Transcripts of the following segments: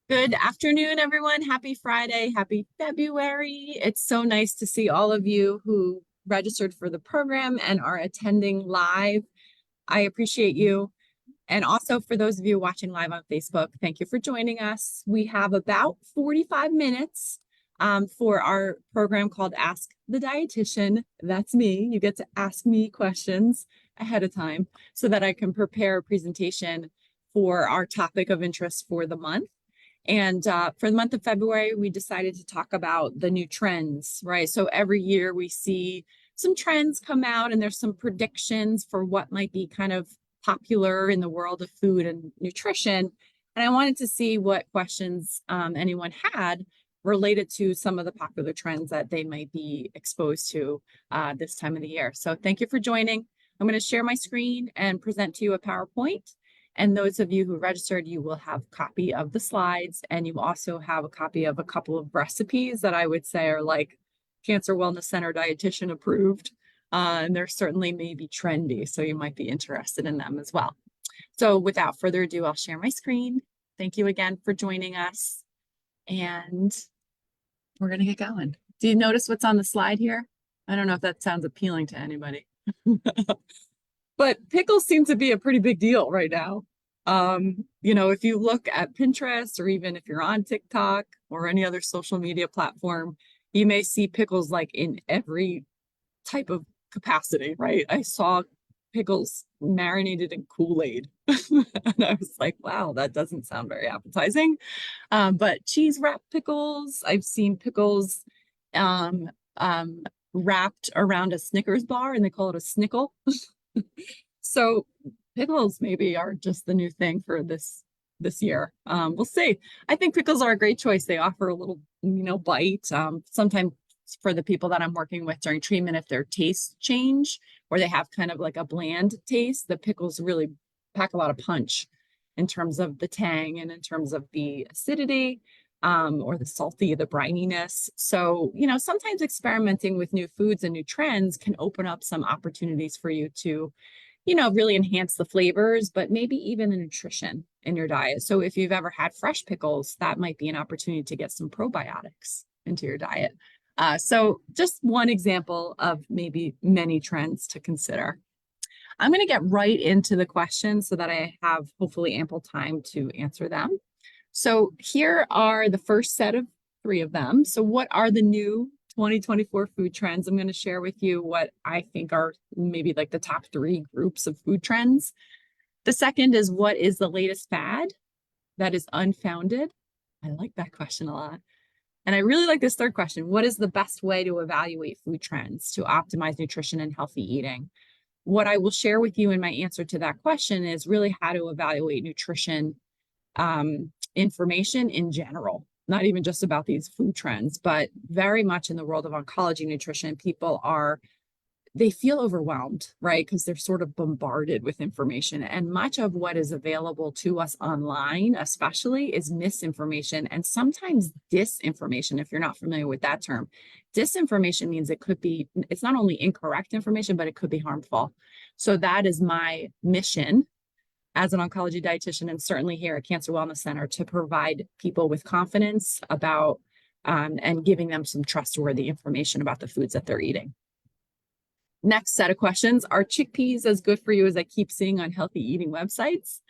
Good afternoon, everyone. Happy Friday. Happy February. It's so nice to see all of you who registered for the program and are attending live. I appreciate you. And also for those of you watching live on Facebook, thank you for joining us. We have about 45 minutes for our program called Ask the Dietitian. That's me. You get to ask me questions ahead of time so that I can prepare a presentation for our topic of interest for the month. And for the month of February, we decided to talk about the new trends, right? So every year we see some trends come out and there's some predictions for what might be kind of popular in the world of food and nutrition. And I wanted to see what questions anyone had related to some of the popular trends that they might be exposed to this time of the year. So thank you for joining. I'm going to share my screen and present to you a PowerPoint. And those of you who registered, you will have a copy of the slides, and you also have a copy of a couple of recipes that I would say are like Cancer Wellness Center dietitian approved. And they're certainly maybe trendy, so you might be interested in them as well. So without further ado, I'll share my screen. Thank you again for joining us. And we're going to get going. Do you notice what's on the slide here? I don't know if that sounds appealing to anybody. But pickles seem to be a pretty big deal right now. If you look at Pinterest or even if you're on TikTok or any other social media platform, you may see pickles like in every type of capacity, right? I saw pickles marinated in Kool-Aid. And I was like, wow, that doesn't sound very appetizing. But cheese wrap pickles, I've seen pickles um, wrapped around a Snickers bar and they call it a snickle. So pickles maybe are just the new thing for this year. We'll see. I think pickles are a great choice. They offer a little, bite. Sometimes for the people that I'm working with during treatment, if their tastes change or they have kind of like a bland taste, the pickles really pack a lot of punch in terms of the tang and in terms of the acidity or the salty, the brininess. So, sometimes experimenting with new foods and new trends can open up some opportunities for you to really enhance the flavors, but maybe even the nutrition in your diet. So if you've ever had fresh pickles, that might be an opportunity to get some probiotics into your diet. So just one example of maybe many trends to consider. I'm going to get right into the questions so that I have hopefully ample time to answer them. So here are the first set of 3 of them. So what are the new 2024 food trends? I'm going to share with you what I think are maybe like the top 3 groups of food trends. The second is, what is the latest fad that is unfounded? I like that question a lot. And I really like this third question. What is the best way to evaluate food trends to optimize nutrition and healthy eating? What I will share with you in my answer to that question is really how to evaluate nutrition information in general, not even just about these food trends, but very much in the world of oncology nutrition, people they feel overwhelmed, right? Because they're sort of bombarded with information. And much of what is available to us online, especially, is misinformation and sometimes disinformation, if you're not familiar with that term. Disinformation means it's not only incorrect information, but it could be harmful. So that is my mission as an oncology dietitian, and certainly here at Cancer Wellness Center, to provide people with confidence about and giving them some trustworthy information about the foods that they're eating. Next set of questions: are chickpeas as good for you as I keep seeing on healthy eating websites?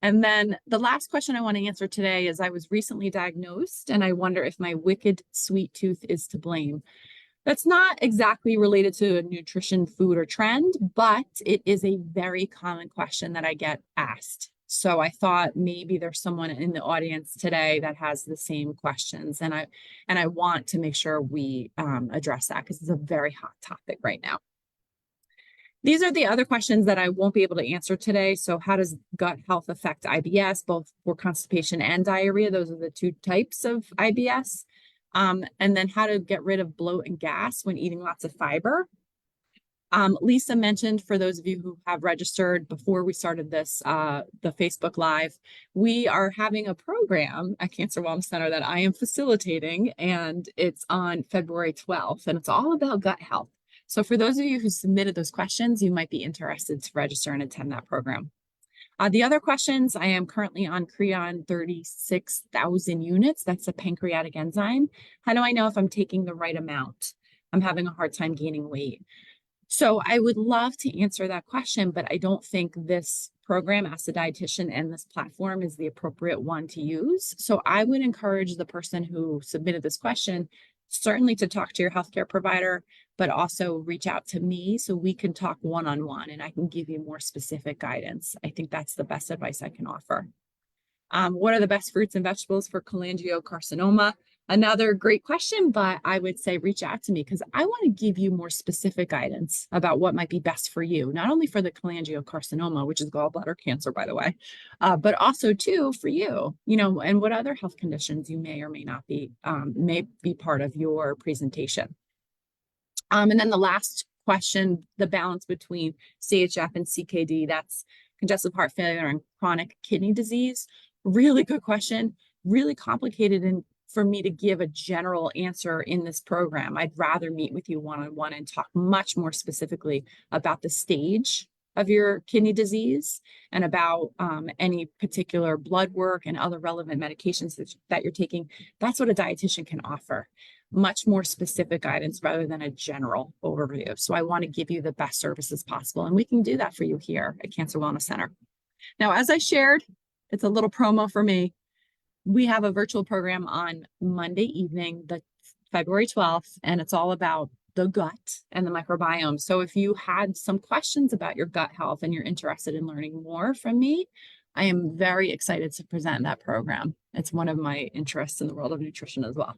And then the last question I want to answer today is, I was recently diagnosed and I wonder if my wicked sweet tooth is to blame. That's not exactly related to a nutrition, food, or trend, but it is a very common question that I get asked. So I thought maybe there's someone in the audience today that has the same questions, and I want to make sure we address that because it's a very hot topic right now. These are the other questions that I won't be able to answer today. So how does gut health affect IBS, both for constipation and diarrhea? Those are the 2 types of IBS. And then how to get rid of bloat and gas when eating lots of fiber. Lisa mentioned, for those of you who have registered before we started this, the Facebook Live, we are having a program at Cancer Wellness Center that I am facilitating, and it's on February 12th, and it's all about gut health. So for those of you who submitted those questions, you might be interested to register and attend that program. The other questions, I am currently on Creon 36,000 units. That's a pancreatic enzyme. How do I know if I'm taking the right amount? I'm having a hard time gaining weight. So I would love to answer that question, but I don't think this program, Ask the Dietitian, and this platform is the appropriate one to use. So I would encourage the person who submitted this question certainly to talk to your healthcare provider, but also reach out to me so we can talk one-on-one and I can give you more specific guidance. I think that's the best advice I can offer. What are the best fruits and vegetables for cholangiocarcinoma? Another great question, but I would say reach out to me because I want to give you more specific guidance about what might be best for you, not only for the cholangiocarcinoma, which is gallbladder cancer, by the way, but also too for you, and what other health conditions you may or may not be, may be part of your presentation. And then the last question, the balance between CHF and CKD, that's congestive heart failure and chronic kidney disease. Really good question, really complicated and for me to give a general answer in this program. I'd rather meet with you one-on-one and talk much more specifically about the stage of your kidney disease and about any particular blood work and other relevant medications that you're taking. That's what a dietitian can offer. Much more specific guidance rather than a general overview. So I want to give you the best services possible, and we can do that for you here at Cancer Wellness Center. Now, as I shared, it's a little promo for me. We have a virtual program on Monday evening, the February 12th, and it's all about the gut and the microbiome. So if you had some questions about your gut health and you're interested in learning more from me, I am very excited to present that program. It's one of my interests in the world of nutrition as well.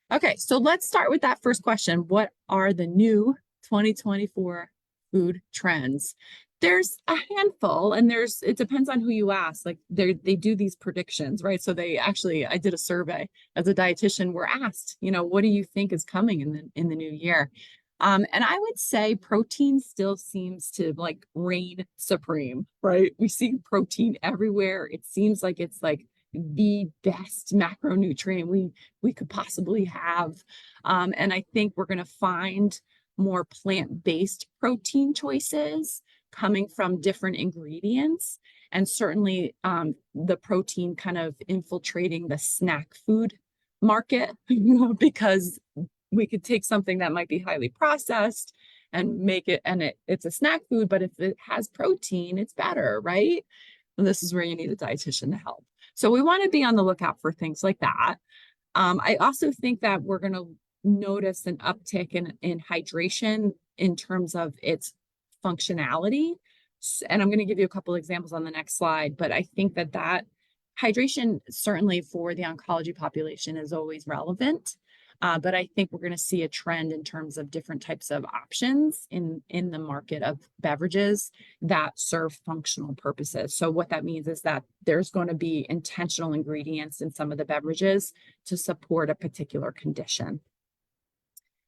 Okay, so let's start with that first question. What are the new 2024 food trends? There's a handful, and it depends on who you ask. Like they do these predictions, right? So I did a survey as a dietitian. We're asked, what do you think is coming in the new year? And I would say protein still seems to like reign supreme, right? We see protein everywhere. It seems like it's like the best macronutrient we could possibly have. And I think we're going to find more plant-based protein choices coming from different ingredients, and certainly the protein kind of infiltrating the snack food market because we could take something that might be highly processed and make it, and it's a snack food, but if it has protein, it's better, right? And this is where you need a dietitian to help. So we want to be on the lookout for things like that. I also think that we're going to notice an uptick in hydration in terms of its functionality. And I'm going to give you a couple examples on the next slide, but I think that hydration, certainly for the oncology population, is always relevant. But I think we're going to see a trend in terms of different types of options in the market of beverages that serve functional purposes. So what that means is that there's going to be intentional ingredients in some of the beverages to support a particular condition.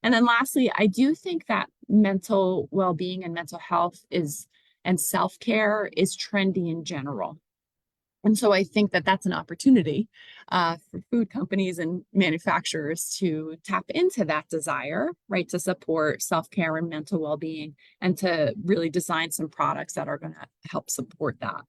And then lastly, I do think that mental well-being and mental health and self-care is trendy in general. And so I think that that's an opportunity for food companies and manufacturers to tap into that desire, right, to support self-care and mental well-being and to really design some products that are going to help support that.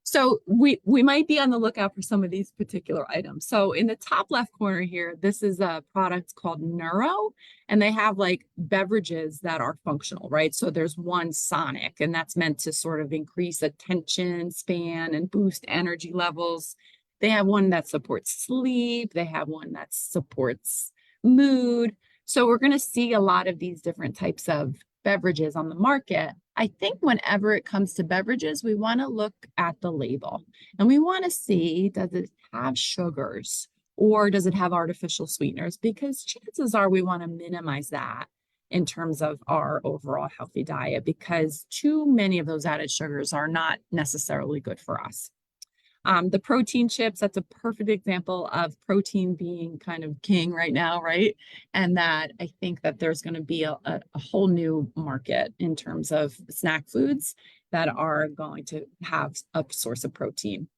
So we might be on the lookout for some of these particular items. So in the top left corner here, this is a product called Neuro, and they have like beverages that are functional, right? So there's one Sonic, and that's meant to sort of increase attention span and boost energy levels. They have one that supports sleep. They have one that supports mood. So we're going to see a lot of these different types of beverages on the market. I think whenever it comes to beverages, we want to look at the label and we want to see, does it have sugars or does it have artificial sweeteners? Because chances are we want to minimize that in terms of our overall healthy diet, because too many of those added sugars are not necessarily good for us. The protein chips, that's a perfect example of protein being kind of king right now, right? And that I think that there's going to be a whole new market in terms of snack foods that are going to have a source of protein.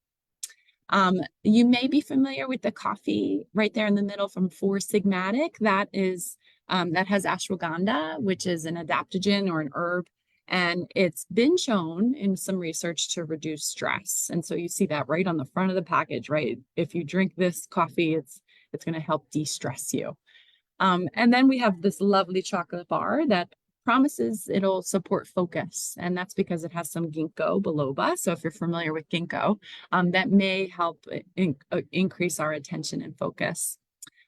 You may be familiar with the coffee right there in the middle from Four Sigmatic. That has ashwagandha, which is an adaptogen or an herb. And it's been shown in some research to reduce stress. And so you see that right on the front of the package, right? If you drink this coffee, it's going to help de-stress you. And then we have this lovely chocolate bar that promises it'll support focus. And that's because it has some ginkgo biloba. So if you're familiar with ginkgo, that may help increase our attention and focus.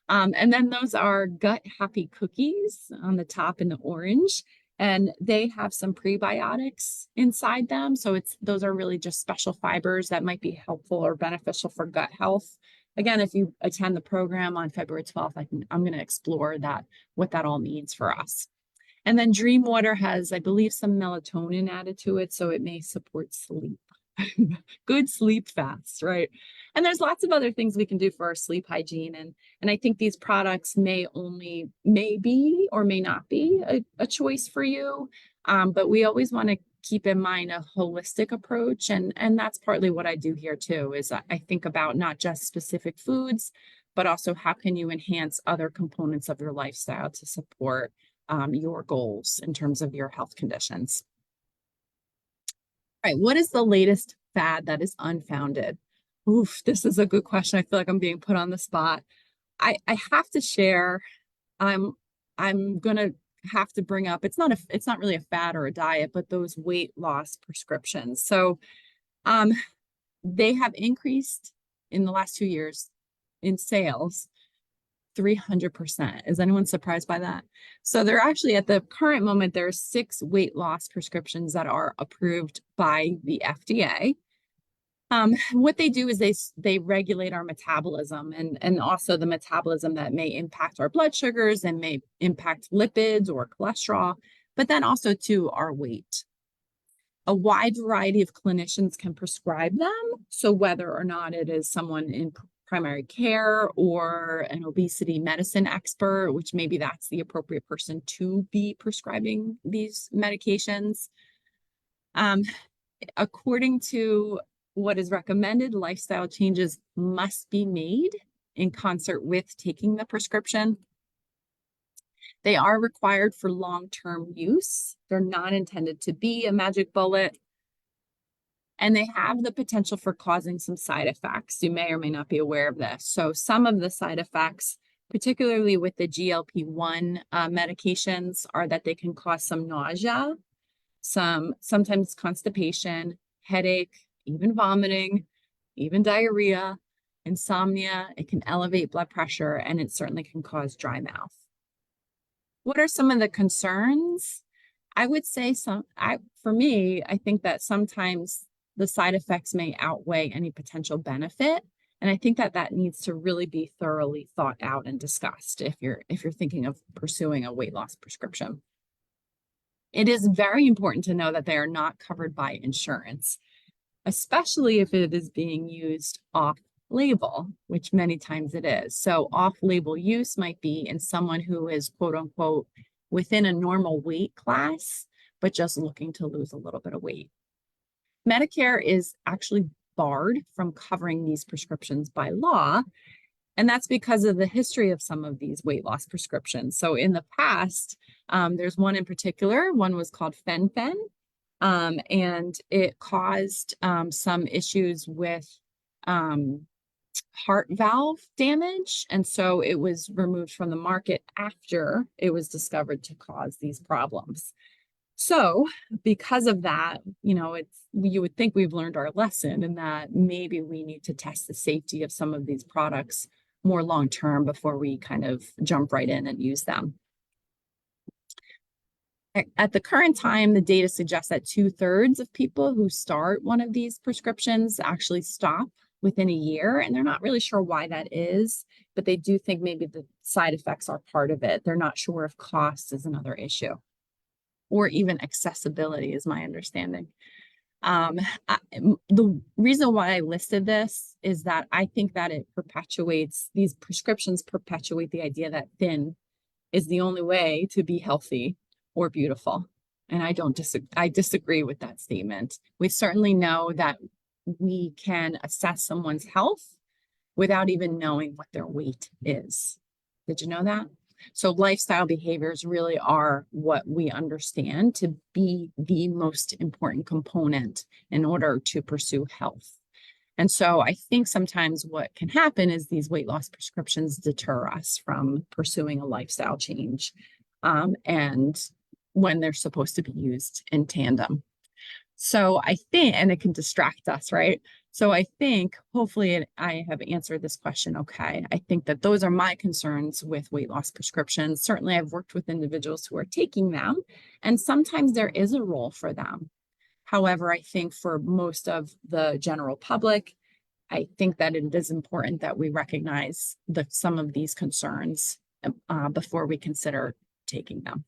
And then those are gut happy cookies on the top in the orange. And they have some prebiotics inside them. So those are really just special fibers that might be helpful or beneficial for gut health. Again, if you attend the program on February 12th, I'm going to explore what that all means for us. And then Dream Water has, I believe, some melatonin added to it, so it may support sleep. Good sleep fast, right? And there's lots of other things we can do for our sleep hygiene. And I think these products may be or may not be a choice for you. But we always want to keep in mind a holistic approach. And that's partly what I do here too, is I think about not just specific foods, but also how can you enhance other components of your lifestyle to support your goals in terms of your health conditions. All right, what is the latest fad that is unfounded? Oof, this is a good question. I feel like I'm being put on the spot. I have to share, I'm gonna have to bring up, it's not really a fad or a diet, but those weight loss prescriptions. So they have increased in the last 2 years in sales 300%. Is anyone surprised by that? So they're actually, at the current moment, there are 6 weight loss prescriptions that are approved by the FDA. What they do is they regulate our metabolism and also the metabolism that may impact our blood sugars and may impact lipids or cholesterol, but then also to our weight. A wide variety of clinicians can prescribe them. So whether or not it is someone in primary care or an obesity medicine expert, which maybe that's the appropriate person to be prescribing these medications. According to what is recommended, lifestyle changes must be made in concert with taking the prescription. They are required for long-term use. They're not intended to be a magic bullet. And they have the potential for causing some side effects. You may or may not be aware of this. So some of the side effects, particularly with the GLP-1 medications, are that they can cause some nausea, sometimes constipation, headache, even vomiting, even diarrhea, insomnia. It can elevate blood pressure, and it certainly can cause dry mouth. What are some of the concerns? I would say for me, I think that sometimes the side effects may outweigh any potential benefit. And I think that needs to really be thoroughly thought out and discussed if you're thinking of pursuing a weight loss prescription. It is very important to know that they are not covered by insurance, especially if it is being used off-label, which many times it is. So off-label use might be in someone who is, quote unquote, within a normal weight class, but just looking to lose a little bit of weight. Medicare is actually barred from covering these prescriptions by law, and that's because of the history of some of these weight loss prescriptions. So in the past, there's one in particular, one was called Fen-Phen, and it caused some issues with heart valve damage. And so it was removed from the market after it was discovered to cause these problems. So because of that, you would think we've learned our lesson and that maybe we need to test the safety of some of these products more long-term before we kind of jump right in and use them. At the current time, the data suggests that 2/3 of people who start one of these prescriptions actually stop within a year, and they're not really sure why that is, but they do think maybe the side effects are part of it. They're not sure if cost is another issue, or even accessibility is my understanding. The reason why I listed this is that I think that these prescriptions perpetuate the idea that thin is the only way to be healthy or beautiful. And I disagree with that statement. We certainly know that we can assess someone's health without even knowing what their weight is. Did you know that? So lifestyle behaviors really are what we understand to be the most important component in order to pursue health. And so I think sometimes what can happen is these weight loss prescriptions deter us from pursuing a lifestyle change, and when they're supposed to be used in tandem. So I think, and it can distract us, right? So I think hopefully I have answered this question okay. I think that those are my concerns with weight loss prescriptions. Certainly I've worked with individuals who are taking them, and sometimes there is a role for them. However, I think for most of the general public, I think that it is important that we recognize some of these concerns before we consider taking them.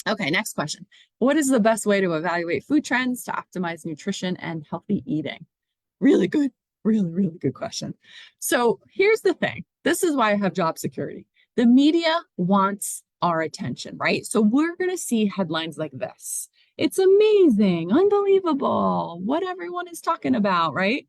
Okay, next question. What is the best way to evaluate food trends to optimize nutrition and healthy eating? Really good, really good question. So here's the thing. This is why I have job security. The media wants our attention, right? So we're going to see headlines like this. It's amazing, unbelievable, what everyone is talking about, right?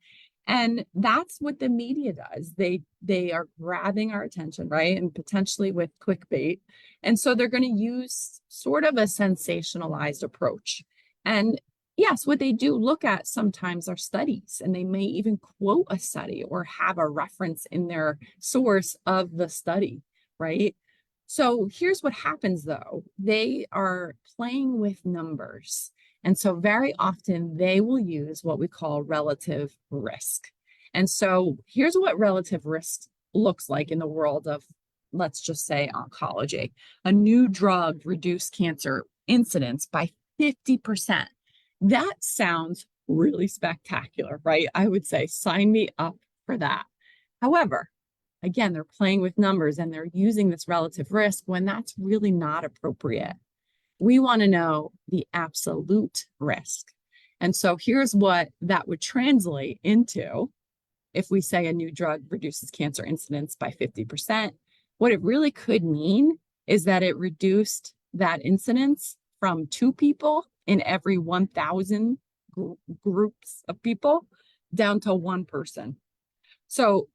And that's what the media does. They are grabbing our attention, right? And potentially with clickbait. And so they're going to use sort of a sensationalized approach. And yes, what they do look at sometimes are studies, and they may even quote a study or have a reference in their source of the study, right? So here's what happens though. They are playing with numbers. And so very often they will use what we call relative risk. And so here's what relative risk looks like in the world of, let's just say, oncology. A new drug reduced cancer incidence by 50%. That sounds really spectacular, right? I would say sign me up for that. However, again, they're playing with numbers and they're using this relative risk when that's really not appropriate. We want to know the absolute risk. And so here's what that would translate into if we say a new drug reduces cancer incidence by 50%. What it really could mean is that it reduced that incidence from 2 people in every 1,000 groups of people down to 1 person. So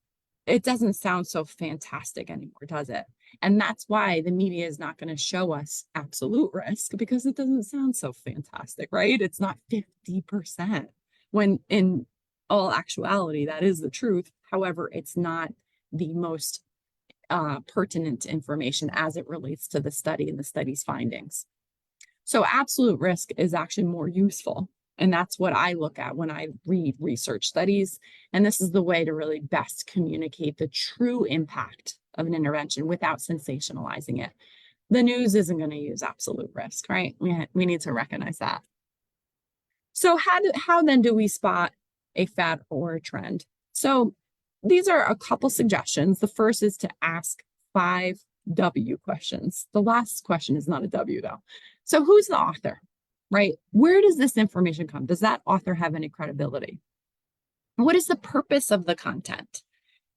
it doesn't sound so fantastic anymore, does it? And that's why the media is not going to show us absolute risk, because it doesn't sound so fantastic, right? It's not 50%, when in all actuality, that is the truth. However, it's not the most pertinent information as it relates to the study and the study's findings. So absolute risk is actually more useful. And that's what I look at when I read research studies. And this is the way to really best communicate the true impact of an intervention without sensationalizing it. The news isn't going to use absolute risk, right? We need to recognize that. So how then do we spot a fad or a trend? So these are a couple suggestions. The first is to ask 5 W questions. The last question is not a W though. So who's the author, right? Where does this information come? Does that author have any credibility? What is the purpose of the content?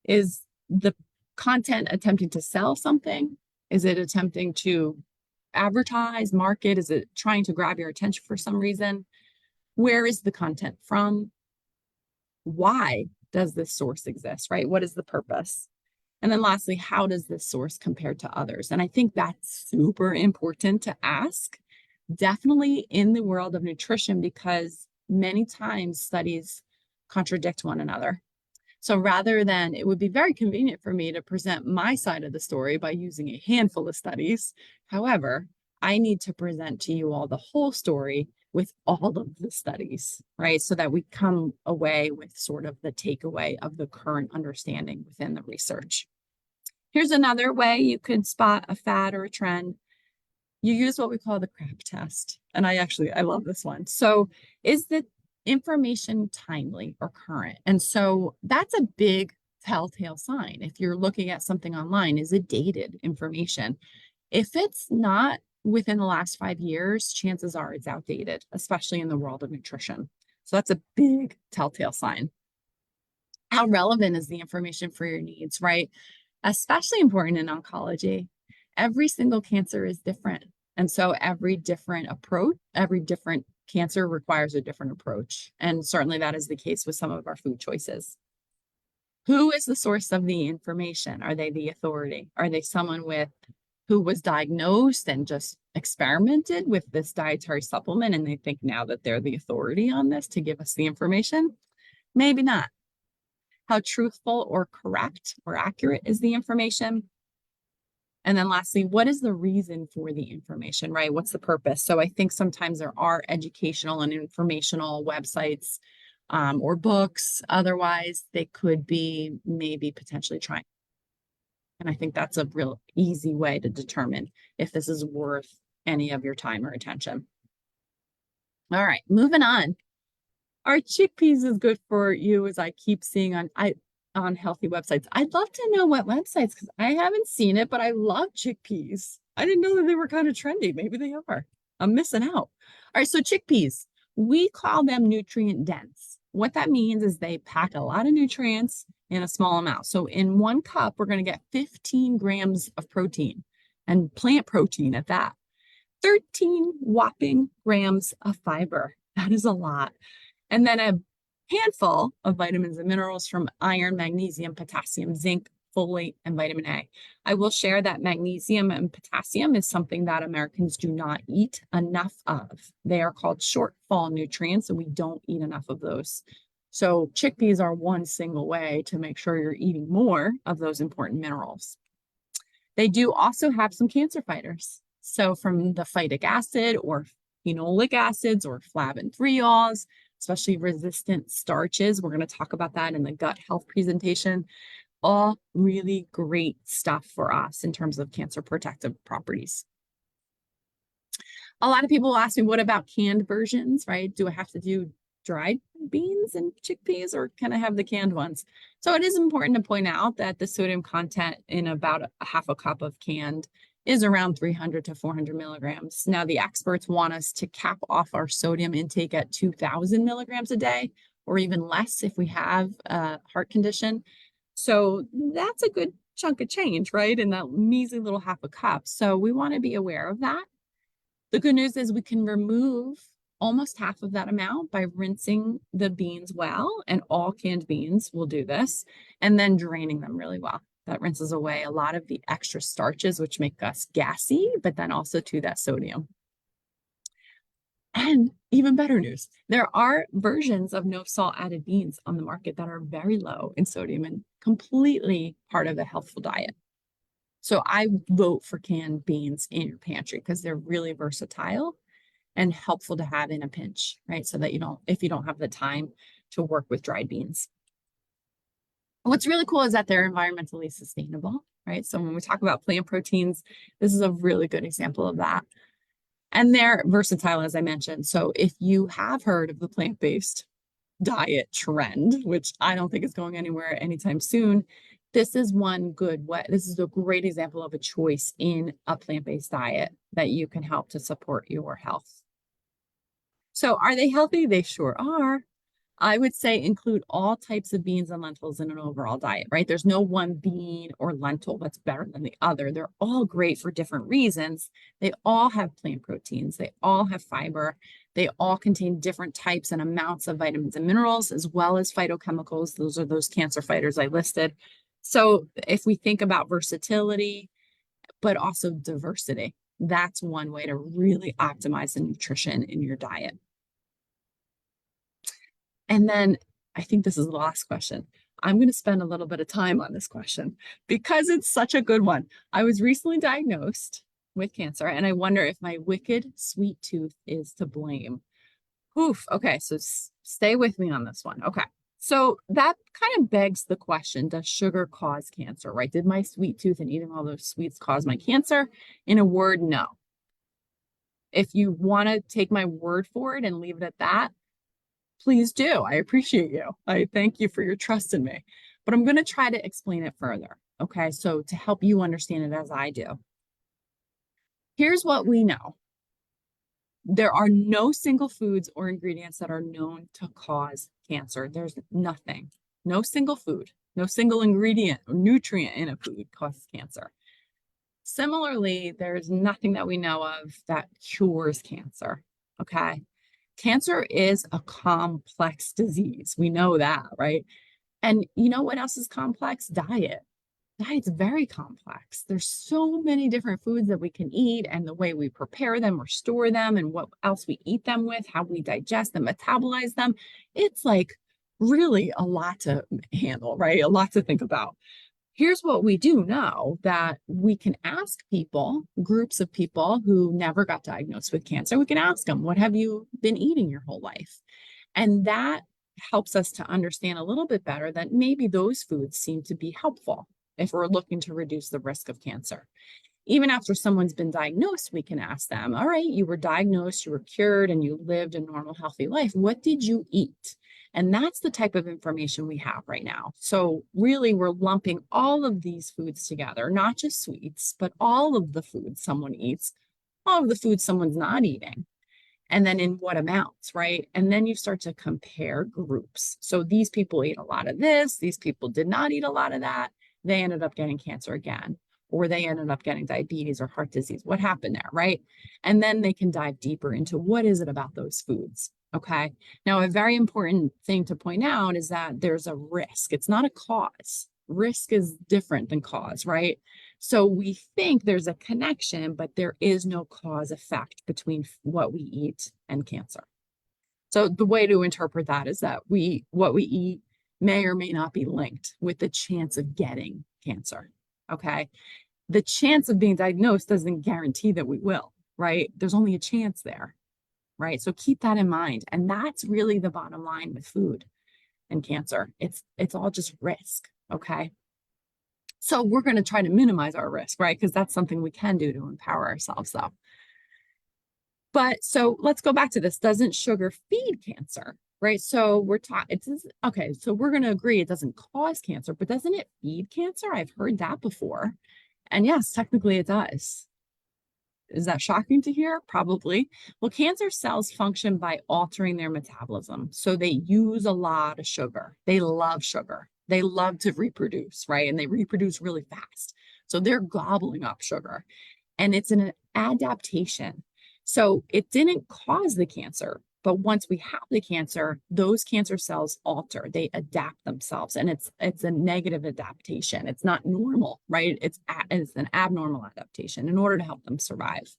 Is the content attempting to sell something? Is it attempting to advertise, market? Is it trying to grab your attention for some reason? Where is the content from? Why does this source exist, right? What is the purpose? And then lastly, how does this source compare to others? And I think that's super important to ask, definitely in the world of nutrition, because many times studies contradict one another. So rather than, it would be very convenient for me to present my side of the story by using a handful of studies. However, I need to present to you all the whole story with all of the studies, right? So that we come away with sort of the takeaway of the current understanding within the research. Here's another way you could spot a fad or a trend. You use what we call the CRAP test. And I love this one. So is the information timely or current? And so that's a big telltale sign. If you're looking at something online, is it dated information? If it's not within the last 5 years, chances are it's outdated, especially in the world of nutrition. So that's a big telltale sign. How relevant is the information for your needs, right? Especially important in oncology. Every single cancer is different. And so every different cancer requires a different approach. And certainly that is the case with some of our food choices. Who is the source of the information? Are they the authority? Are they someone who was diagnosed and just experimented with this dietary supplement and they think now that they're the authority on this to give us the information? Maybe not. How truthful or correct or accurate is the information? And then lastly, what is the reason for the information, right? What's the purpose? So I think sometimes there are educational and informational websites or books. Otherwise, they could be maybe potentially trying. And I think that's a real easy way to determine if this is worth any of your time or attention. All right, moving on. Are chickpeas as good for you as I keep seeing on healthy websites? I'd love to know what websites, because I haven't seen it, but I love chickpeas. I didn't know that they were kind of trendy. Maybe they are. I'm missing out. All right, so chickpeas, we call them nutrient dense. What that means is they pack a lot of nutrients in a small amount. So in 1 cup, we're going to get 15 grams of protein, and plant protein at that. 13 whopping grams of fiber. That is a lot. And then a handful of vitamins and minerals from iron, magnesium, potassium, zinc, folate, and vitamin A. I will share that magnesium and potassium is something that Americans do not eat enough of. They are called shortfall nutrients, and we don't eat enough of those. So chickpeas are one single way to make sure you're eating more of those important minerals. They do also have some cancer fighters. So from the phytic acid or phenolic acids or flavin-3-ols, especially resistant starches. We're going to talk about that in the gut health presentation. All really great stuff for us in terms of cancer protective properties. A lot of people ask me, what about canned versions, right? Do I have to do dried beans and chickpeas, or can I have the canned ones? So it is important to point out that the sodium content in about a half a cup of canned is around 300 to 400 milligrams. Now, the experts want us to cap off our sodium intake at 2,000 milligrams a day, or even less if we have a heart condition. So that's a good chunk of change, right? In that measly little half a cup. So we want to be aware of that. The good news is we can remove almost half of that amount by rinsing the beans well, and all canned beans will do this, and then draining them really well. That rinses away a lot of the extra starches, which make us gassy, but then also to that sodium. And even better news, there are versions of no salt added beans on the market that are very low in sodium and completely part of a healthful diet. So I vote for canned beans in your pantry because they're really versatile and helpful to have in a pinch, right? So that if you don't have the time to work with dried beans. What's really cool is that they're environmentally sustainable, right? So when we talk about plant proteins, this is a really good example of that. And they're versatile, as I mentioned. So if you have heard of the plant-based diet trend, which I don't think is going anywhere anytime soon, this is one good way. This is a great example of a choice in a plant-based diet that you can help to support your health. So are they healthy? They sure are. I would say include all types of beans and lentils in an overall diet, right? There's no one bean or lentil that's better than the other. They're all great for different reasons. They all have plant proteins. They all have fiber. They all contain different types and amounts of vitamins and minerals, as well as phytochemicals. Those are those cancer fighters I listed. So if we think about versatility, but also diversity, that's one way to really optimize the nutrition in your diet. And then I think this is the last question. I'm going to spend a little bit of time on this question because it's such a good one. I was recently diagnosed with cancer, and I wonder if my wicked sweet tooth is to blame. Oof. Okay, so stay with me on this one. Okay, so that kind of begs the question, does sugar cause cancer, right? Did my sweet tooth and eating all those sweets cause my cancer? In a word, no. If you want to take my word for it and leave it at that, please do. I appreciate you. I thank you for your trust in me. But I'm going to try to explain it further. Okay, so to help you understand it as I do. Here's what we know. There are no single foods or ingredients that are known to cause cancer. There's nothing. No single food, no single ingredient or nutrient in a food causes cancer. Similarly, there's nothing that we know of that cures cancer. Okay. Cancer is a complex disease. We know that, right? And you know what else is complex? Diet. Diet's very complex. There's so many different foods that we can eat, and the way we prepare them or store them and what else we eat them with, how we digest them, metabolize them. It's like really a lot to handle, right? A lot to think about. Here's what we do know, that we can ask people, groups of people who never got diagnosed with cancer, we can ask them, what have you been eating your whole life? And that helps us to understand a little bit better that maybe those foods seem to be helpful if we're looking to reduce the risk of cancer. Even after someone's been diagnosed, we can ask them, all right, you were diagnosed, you were cured, and you lived a normal, healthy life. What did you eat? And that's the type of information we have right now. So really, we're lumping all of these foods together, not just sweets, but all of the foods someone eats, all of the foods someone's not eating, and then in what amounts, right? And then you start to compare groups. So these people ate a lot of this, these people did not eat a lot of that. They ended up getting cancer again, or they ended up getting diabetes or heart disease. What happened there, right? And then they can dive deeper into what is it about those foods. Okay. Now, a very important thing to point out is that there's a risk. It's not a cause. Risk is different than cause, right? So we think there's a connection, but there is no cause effect between what we eat and cancer. So the way to interpret that is that what we eat may or may not be linked with the chance of getting cancer. Okay. The chance of being diagnosed doesn't guarantee that we will, right? There's only a chance there, right? So keep that in mind. And that's really the bottom line with food and cancer. It's all just risk. Okay. So we're going to try to minimize our risk, right? Because that's something we can do to empower ourselves, though. But so let's go back to this. Doesn't sugar feed cancer, right? So we're taught it's okay. So we're going to agree it doesn't cause cancer, but doesn't it feed cancer? I've heard that before. And yes, technically it does. Is that shocking to hear? Probably. Well, cancer cells function by altering their metabolism. So they use a lot of sugar. They love sugar. They love to reproduce, right? And they reproduce really fast. So they're gobbling up sugar. And it's an adaptation. So it didn't cause the cancer, but once we have the cancer, those cancer cells alter, they adapt themselves, and it's a negative adaptation. It's not normal, right? It's an abnormal adaptation in order to help them survive.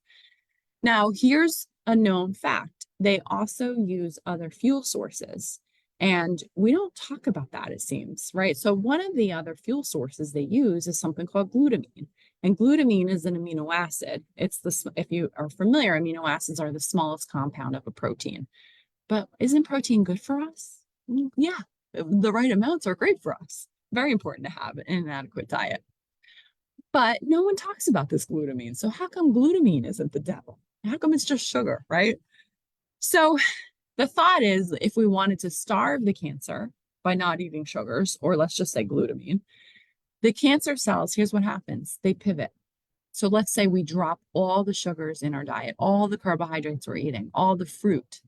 Now, here's a known fact. They also use other fuel sources, and we don't talk about that, it seems, right? So one of the other fuel sources they use is something called glutamine. And glutamine is an amino acid. If you are familiar, amino acids are the smallest compound of a protein. But isn't protein good for us? Yeah, the right amounts are great for us. Very important to have in an adequate diet. But no one talks about this glutamine. So how come glutamine isn't the devil? How come it's just sugar, right? So the thought is, if we wanted to starve the cancer by not eating sugars, or let's just say glutamine, the cancer cells, here's what happens. They pivot. So let's say we drop all the sugars in our diet, all the carbohydrates we're eating, all the fruit,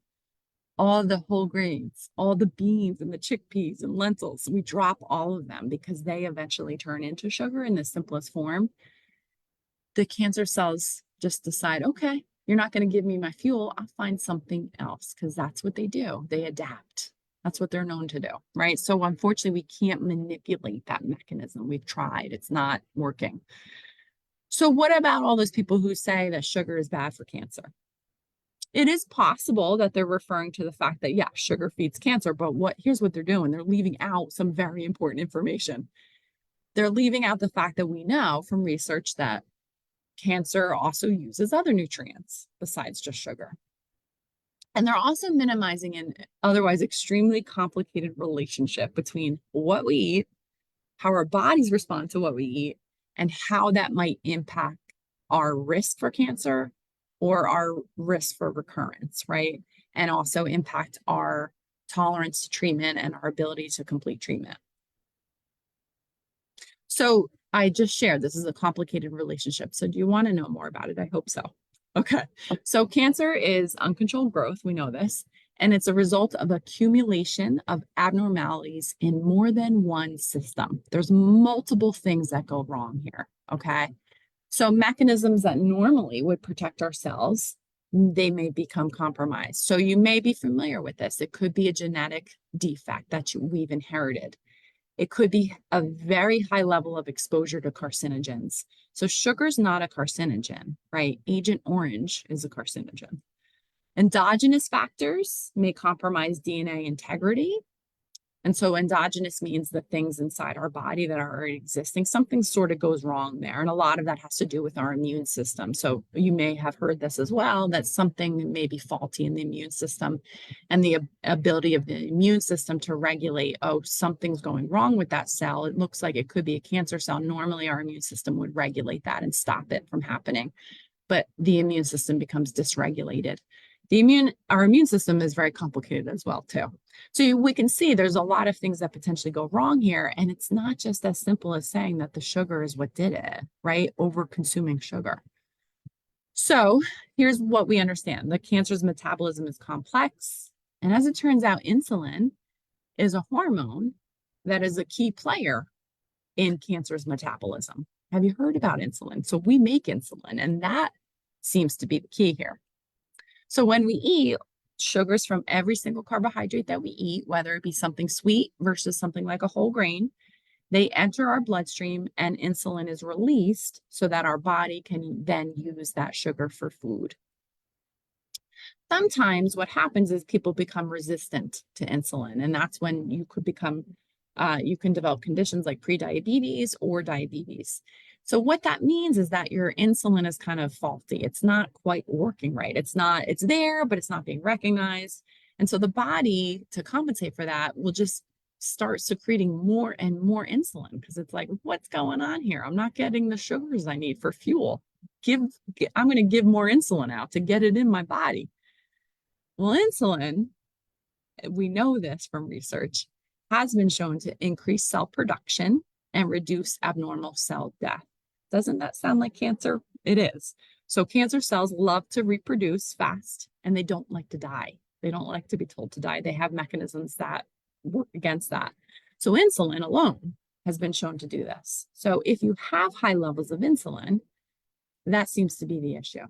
all the whole grains, all the beans and the chickpeas and lentils. We drop all of them because they eventually turn into sugar in the simplest form. The cancer cells just decide, okay, you're not going to give me my fuel. I'll find something else, because that's what they do. They adapt. That's what they're known to do, right? So unfortunately, we can't manipulate that mechanism. We've tried. It's not working. So what about all those people who say that sugar is bad for cancer? It is possible that they're referring to the fact that, yeah, sugar feeds cancer, but here's what they're doing. They're leaving out some very important information. They're leaving out the fact that we know from research that cancer also uses other nutrients besides just sugar. And they're also minimizing an otherwise extremely complicated relationship between what we eat, how our bodies respond to what we eat, and how that might impact our risk for cancer or our risk for recurrence, right? And also impact our tolerance to treatment and our ability to complete treatment. So I just shared, this is a complicated relationship. So do you want to know more about it? I hope so. Okay. So cancer is uncontrolled growth. We know this. And it's a result of accumulation of abnormalities in more than one system. There's multiple things that go wrong here. Okay. So mechanisms that normally would protect our cells, they may become compromised. So you may be familiar with this. It could be a genetic defect that we've inherited. It could be a very high level of exposure to carcinogens. So sugar's not a carcinogen, right? Agent Orange is a carcinogen. Endogenous factors may compromise DNA integrity. And so endogenous means the things inside our body that are already existing. Something sort of goes wrong there. And a lot of that has to do with our immune system. So you may have heard this as well, that something may be faulty in the immune system and the ability of the immune system to regulate, oh, something's going wrong with that cell. It looks like it could be a cancer cell. Normally our immune system would regulate that and stop it from happening. But the immune system becomes dysregulated. Our immune system is very complicated as well, too. So we can see there's a lot of things that potentially go wrong here. And it's not just as simple as saying that the sugar is what did it, right? Over consuming sugar. So here's what we understand. The cancer's metabolism is complex. And as it turns out, insulin is a hormone that is a key player in cancer's metabolism. Have you heard about insulin? So we make insulin, and that seems to be the key here. So when we eat sugars from every single carbohydrate that we eat, whether it be something sweet versus something like a whole grain, they enter our bloodstream and insulin is released so that our body can then use that sugar for food. Sometimes what happens is people become resistant to insulin, and that's when you could you can develop conditions like prediabetes or diabetes. So what that means is that your insulin is kind of faulty. It's not quite working right. It's there, but it's not being recognized. And so the body, to compensate for that, will just start secreting more and more insulin because it's like, what's going on here? I'm not getting the sugars I need for fuel. I'm going to give more insulin out to get it in my body. Well, insulin, we know this from research, has been shown to increase cell production and reduce abnormal cell death. Doesn't that sound like cancer? It is. So cancer cells love to reproduce fast and they don't like to die. They don't like to be told to die. They have mechanisms that work against that. So insulin alone has been shown to do this. So if you have high levels of insulin, that seems to be the issue,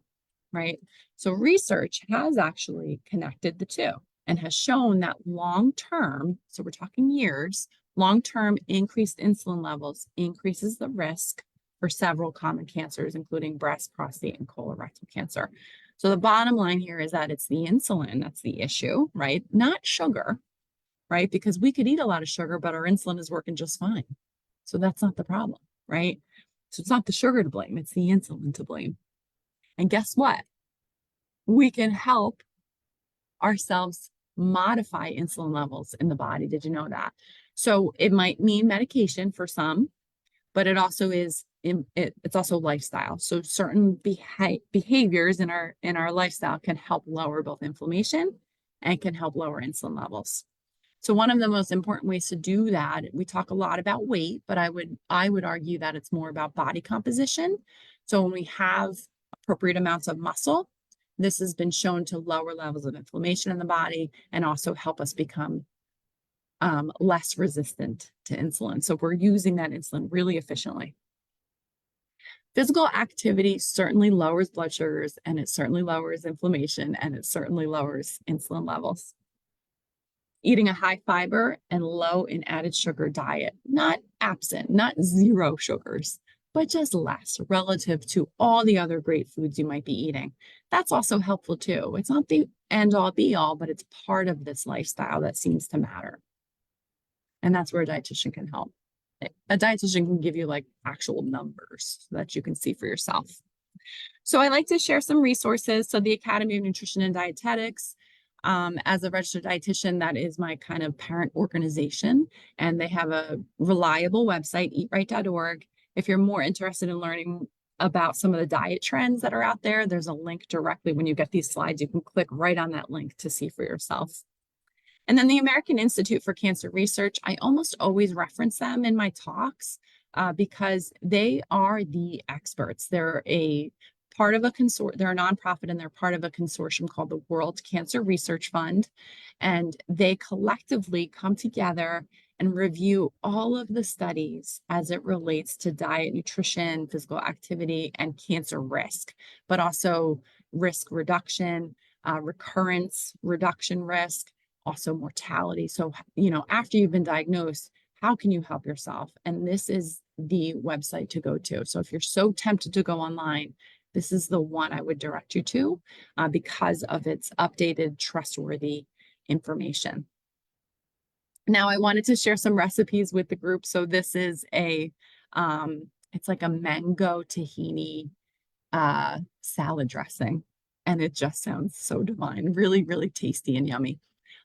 right? So research has actually connected the two and has shown that long-term, so we're talking years, long-term increased insulin levels increases the risk for several common cancers, including breast, prostate, and colorectal cancer. So the bottom line here is that it's the insulin that's the issue, right? Not sugar, right? Because we could eat a lot of sugar, but our insulin is working just fine. So that's not the problem, right? So it's not the sugar to blame, it's the insulin to blame. And guess what? We can help ourselves modify insulin levels in the body. Did you know that? So it might mean medication for some, but it also is it's also lifestyle. So certain behaviors in our lifestyle can help lower both inflammation and can help lower insulin levels. So one of the most important ways to do that, we talk a lot about weight, but I would argue that it's more about body composition. So when we have appropriate amounts of muscle, this has been shown to lower levels of inflammation in the body and also help us become less resistant to insulin. So we're using that insulin really efficiently. Physical activity certainly lowers blood sugars, and it certainly lowers inflammation, and it certainly lowers insulin levels. Eating a high fiber and low in added sugar diet, not absent, not zero sugars, but just less relative to all the other great foods you might be eating. That's also helpful too. It's not the end all be all, but it's part of this lifestyle that seems to matter. And that's where a dietitian can help. A dietitian can give you like actual numbers so that you can see for yourself. So I like to share some resources. So the Academy of Nutrition and Dietetics, as a registered dietitian, that is my kind of parent organization. And they have a reliable website, eatright.org. If you're more interested in learning about some of the diet trends that are out there, there's a link directly when you get these slides. You can click right on that link to see for yourself. And then the American Institute for Cancer Research, I almost always reference them in my talks because they are the experts. They're a part of a they're a nonprofit and they're part of a consortium called the World Cancer Research Fund. And they collectively come together and review all of the studies as it relates to diet, nutrition, physical activity, and cancer risk, but also risk reduction, recurrence reduction risk, also mortality. So, after you've been diagnosed, how can you help yourself? And this is the website to go to. So if you're so tempted to go online, this is the one I would direct you to because of its updated, trustworthy information. Now, I wanted to share some recipes with the group. So this is it's like a mango tahini salad dressing. And it just sounds so divine, really, really tasty and yummy.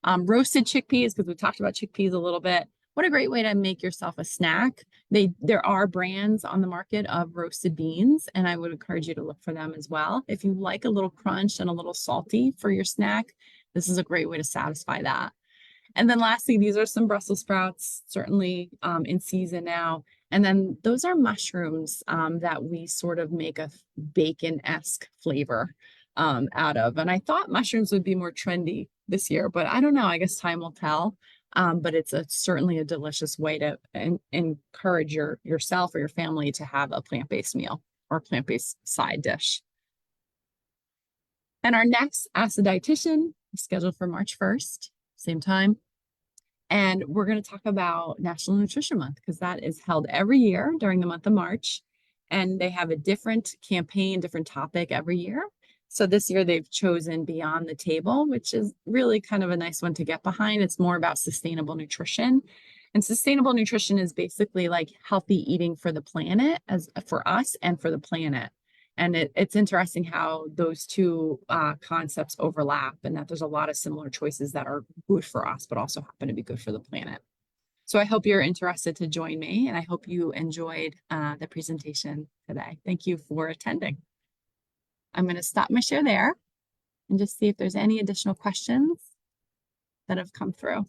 Roasted chickpeas, because we talked about chickpeas a little bit. What a great way to make yourself a snack. There are brands on the market of roasted beans, and I would encourage you to look for them as well. If you like a little crunch and a little salty for your snack, this is a great way to satisfy that. And then lastly, these are some Brussels sprouts, certainly in season now. And then those are mushrooms that we sort of make a bacon-esque flavor out of. And I thought mushrooms would be more trendy this year, but I don't know. I guess time will tell. But it's certainly a delicious way to encourage yourself or your family to have a plant-based meal or plant-based side dish. And our next Ask the Dietitian is scheduled for March 1st, same time. And we're going to talk about National Nutrition Month because that is held every year during the month of March. And they have a different campaign, different topic every year. So this year they've chosen Beyond the Table, which is really kind of a nice one to get behind. It's more about sustainable nutrition. And sustainable nutrition is basically like healthy eating for the planet, as for us and for the planet. And it's interesting how those two concepts overlap and that there's a lot of similar choices that are good for us, but also happen to be good for the planet. So I hope you're interested to join me, and I hope you enjoyed the presentation today. Thank you for attending. I'm going to stop my share there and just see if there's any additional questions that have come through.